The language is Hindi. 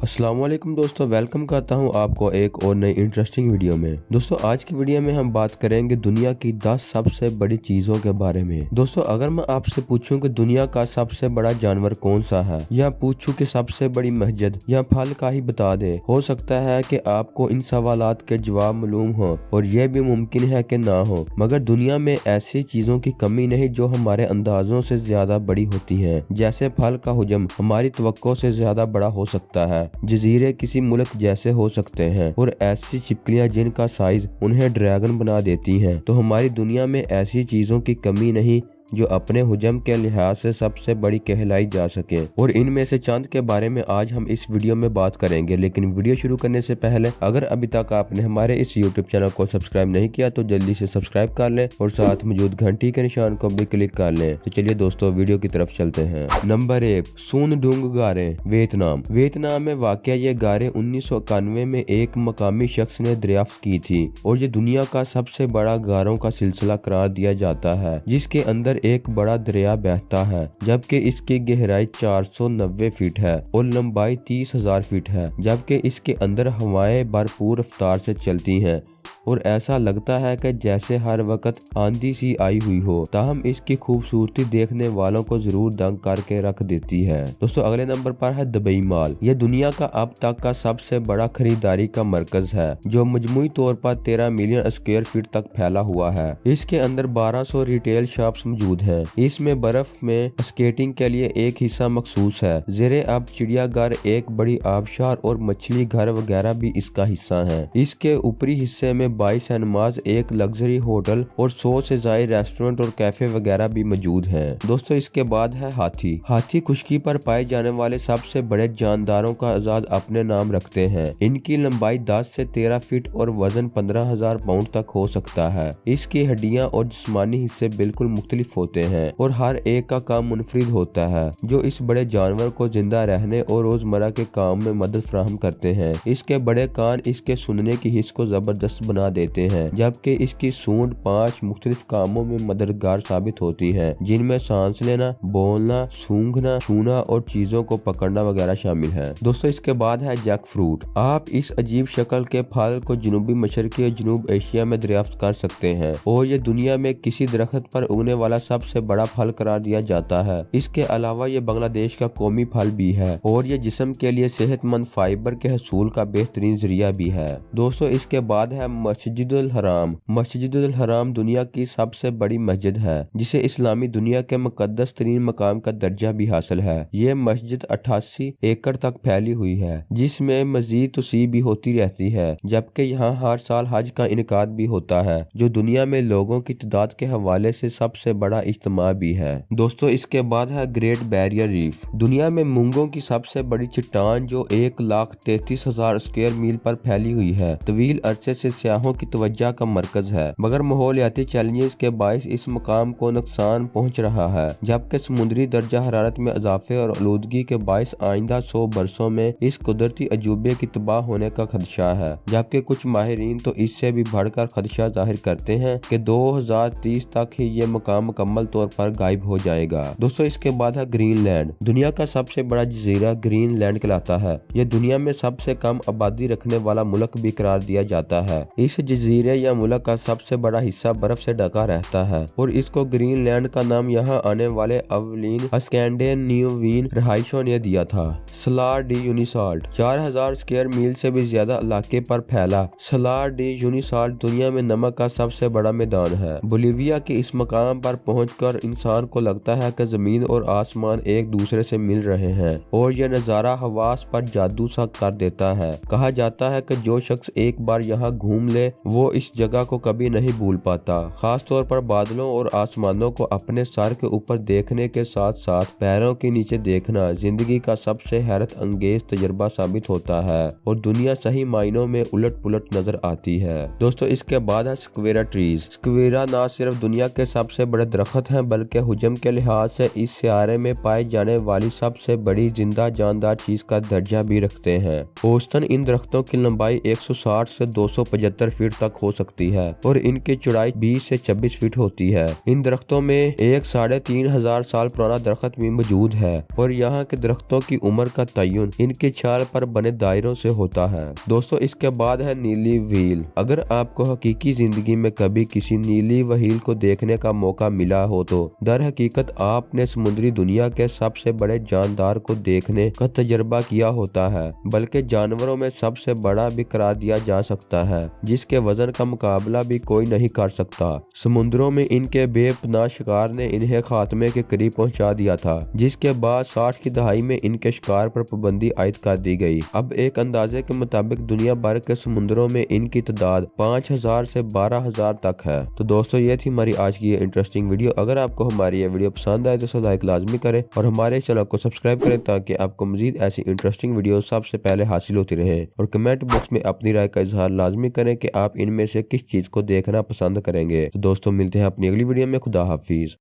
अस्सलाम वालेकुम दोस्तों, वेलकम करता हूं आपको एक और नई इंटरेस्टिंग वीडियो में। दोस्तों आज की वीडियो में हम बात करेंगे दुनिया की 10 सबसे बड़ी चीजों के बारे में। दोस्तों अगर मैं आपसे पूछूं कि दुनिया का सबसे बड़ा जानवर कौन सा है, या पूछूं कि सबसे बड़ी मस्जिद या फल का ही बता दे, हो सकता है कि आपको इन सवालात के जवाब मालूम हो और यह भी मुमकिन है कि ना हो, मगर दुनिया में ऐसी चीजों की कमी नहीं जो हमारे अंदाजों से ज्यादा बड़ी होती है। जैसे फल का हुजम हमारी तवक्को से ज्यादा बड़ा हो सकता है, जजीरे किसी मुल्क जैसे हो सकते हैं, और ऐसी छिपकलियां जिनका साइज उन्हें ड्रैगन बना देती हैं। तो हमारी दुनिया में ऐसी चीजों की कमी नहीं जो अपने हुजम के लिहाज से सबसे बड़ी कहलाई जा सके, और इनमें से चंद के बारे में आज हम इस वीडियो में बात करेंगे। लेकिन वीडियो शुरू करने से पहले अगर अभी तक आपने हमारे इस यूट्यूब चैनल को सब्सक्राइब नहीं किया तो जल्दी से सब्सक्राइब कर लें और साथ मौजूद घंटी के निशान को भी क्लिक कर लें। तो चलिए दोस्तों वीडियो की तरफ चलते हैं। नंबर 1, सुन डुंग गारें, वियतनाम। वियतनाम में वाक़ ये गारें 1991 में एक मकामी शख्स ने दरियाफ्त की थी, और ये दुनिया का सबसे बड़ा गारों का सिलसिला करार दिया जाता है, जिसके अंदर एक बड़ा दरिया बहता है, जबकि इसकी गहराई 490 फीट है और लंबाई 30,000 फीट है, जबकि इसके अंदर हवाएं भरपूर रफ्तार से चलती हैं और ऐसा लगता है कि जैसे हर वक्त आंधी सी आई हुई हो। ताहम इसकी खूबसूरती देखने वालों को जरूर दंग करके रख देती है। दोस्तों अगले नंबर पर है दुबई मॉल। यह दुनिया का अब तक का सबसे बड़ा खरीदारी का मरकज है, जो मजमूई तौर पर 13 मिलियन स्क्वायर फीट तक फैला हुआ है। इसके अंदर 1200 रिटेल शॉप्स मौजूद हैं। इसमें बर्फ में स्केटिंग के लिए एक हिस्सा मखसूस है। ज़ेरे अब चिड़ियाघर, एक बड़ी आबशार और मछली घर वगैरह भी इसका हिस्सा है। इसके ऊपरी हिस्से में 22 सिनेमाज, एक लग्जरी होटल और 100 से ज्यादा रेस्टोरेंट और कैफे वगैरह भी मौजूद हैं। दोस्तों इसके बाद है हाथी। हाथी खुश्की पर पाए जाने वाले सबसे बड़े जानदारों का आजाद अपने नाम रखते हैं। इनकी लंबाई 10 से 13 फीट और वजन 15,000 पाउंड तक हो सकता है। इसकी हड्डियां और जिस्मानी हिस्से बिल्कुल मुख्तलिफ होते हैं और हर एक का काम मुनफरिद होता है, जो इस बड़े जानवर को जिंदा रहने और रोजमर्रा के काम में मदद फराहम करते हैं। इसके बड़े कान इसके सुनने की हिस्स को जबरदस्त बना देते हैं, जबकि इसकी सूंड 5 मुख्तलिफ कामों में मददगार साबित होती है, जिनमें सांस लेना, बोलना, सूंघना, छूना और चीजों को पकड़ना वगैरह शामिल है। दोस्तों इसके बाद है जैक फ्रूट। आप इस अजीब शक्ल के फल को जनूबी मशरकी और जनूब एशिया में दरियाफ्त कर सकते हैं, और ये दुनिया में किसी दरख्त पर उगने वाला सबसे बड़ा फल करार दिया जाता है। इसके अलावा ये बांग्लादेश का कौमी फल भी है, और ये जिस्म के लिए सेहतमंद फाइबर के हसूल का बेहतरीन जरिया भी है। दोस्तों इसके बाद है मस्जिदुल हराम। मस्जिदुल हराम दुनिया की सबसे बड़ी मस्जिद है, जिसे इस्लामी दुनिया के मुकद्दस तरीन मकाम का दर्जा भी हासिल है। ये मस्जिद 88 एकड़ तक फैली हुई है, जिसमें मजीद तोसी भी होती रहती है, जबकि यहाँ हर साल हज का इनकाद भी होता है, जो दुनिया में लोगों की तादाद के हवाले से सबसे बड़ा इज्तिमा भी है। दोस्तों इसके बाद है ग्रेट बैरियर रीफ। दुनिया में मूंगों की सबसे बड़ी चट्टान, जो 1,33,000 स्क्वायर मील पर फैली हुई है, तवील अरसे से सियाहों की तवज्जो का मरकज है, मगर माहौलियाती चैलेंजेस के बायस इस मकाम को नुकसान पहुंच रहा है, जबकि समुद्री दर्जा हरारत में इजाफे और आलूदगी के बायस आइंदा 100 बरसों में इस कुदरती अजूबे की तबाह होने का खदशा है। जबकि कुछ माहिरीन तो इससे भी बढ़कर खदशा जाहिर करते हैं कि 2030 तक ही ये मकाम मुकम्मल तौर पर गायब हो जाएगा। दोस्तों इसके बाद है ग्रीनलैंड। दुनिया का सबसे बड़ा जजीरा ग्रीनलैंड कहलाता है। यह दुनिया में सबसे कम आबादी रखने वाला मुल्क भी करार दिया जाता है। इस जजीरे या मुल्क का सबसे बड़ा हिस्सा बर्फ से ढका रहता है, और इसको ग्रीनलैंड का नाम यहाँ आने वाले अवलीन स्कैंडिनेवियन रहायशों ने दिया था। सलार डी यूनिसाल्ट 4000 स्क्वायर मील से भी ज्यादा इलाके पर फैला सलार डी यूनिसाल्ट दुनिया में नमक का सबसे बड़ा मैदान है। बोलीविया के इस मकाम पर पहुंचकर इंसान को लगता है कि जमीन और आसमान एक दूसरे से मिल रहे हैं, और यह नजारा हवास पर जादू सा कर देता है। कहा जाता है कि जो शख्स एक बार यहाँ घूम ले वो इस जगह को कभी नहीं भूल पाता। खास तौर पर बादलों और आसमानों को अपने सर के ऊपर देखने के साथ साथ पैरों के नीचे देखना जिंदगी का सबसे हैरत अंगेज तजर्बा साबित होता है, और दुनिया सही मायनों में उलट पुलट नजर आती है। दोस्तों इसके बाद है स्क्वेरा ट्रीज। स्क्वेरा न सिर्फ दुनिया के सबसे बड़े दरख्त हैं, बल्कि हुजम के लिहाज से इस सियारे में पाए जाने वाली सबसे बड़ी जिंदा जानदार चीज का दर्जा भी रखते हैं। औसतन इन दरख्तों की लंबाई 160 से 275 70 फीट तक हो सकती है और इनकी चौड़ाई 20 से 26 फीट होती है। इन दरख्तों में एक 3500 साल पुराना दरख्त भी मौजूद है और यहाँ के दरख्तों की उम्र का तयन इनकी छाल पर बने दायरों से होता है। दोस्तों इसके बाद है नीली व्हील। अगर आपको हकीकी जिंदगी में कभी किसी नीली व्हील को देखने का मौका मिला हो तो दर हकीकत आपने समुद्री दुनिया के सबसे बड़े जानदार को देखने का तजर्बा किया होता है, बल्कि जानवरों में सबसे बड़ा भी करार दिया जा सकता है, जिसके वजन का मुकाबला भी कोई नहीं कर सकता। समुद्रों में इनके बेपनाह शिकार ने इन्हें खात्मे के करीब पहुंचा दिया था, जिसके बाद 60 की दहाई में इनके शिकार पर पाबंदी आयद कर दी गई। अब एक अंदाजे के मुताबिक दुनिया भर के समुद्रों में इनकी तादाद 5000 से 12000 तक है। तो दोस्तों ये थी हमारी आज की ये इंटरेस्टिंग वीडियो। अगर आपको हमारी ये वीडियो पसंद आए तो लाइक लाजमी करें और हमारे चैनल को सब्सक्राइब करें ताकि आपको मजीद ऐसी इंटरेस्टिंग वीडियो सबसे पहले हासिल होती रहे। और कमेंट बॉक्स में अपनी राय का इजहार लाजमी करें कि आप इनमें से किस चीज को देखना पसंद करेंगे। तो दोस्तों मिलते हैं अपनी अगली वीडियो में। खुदा हाफिज।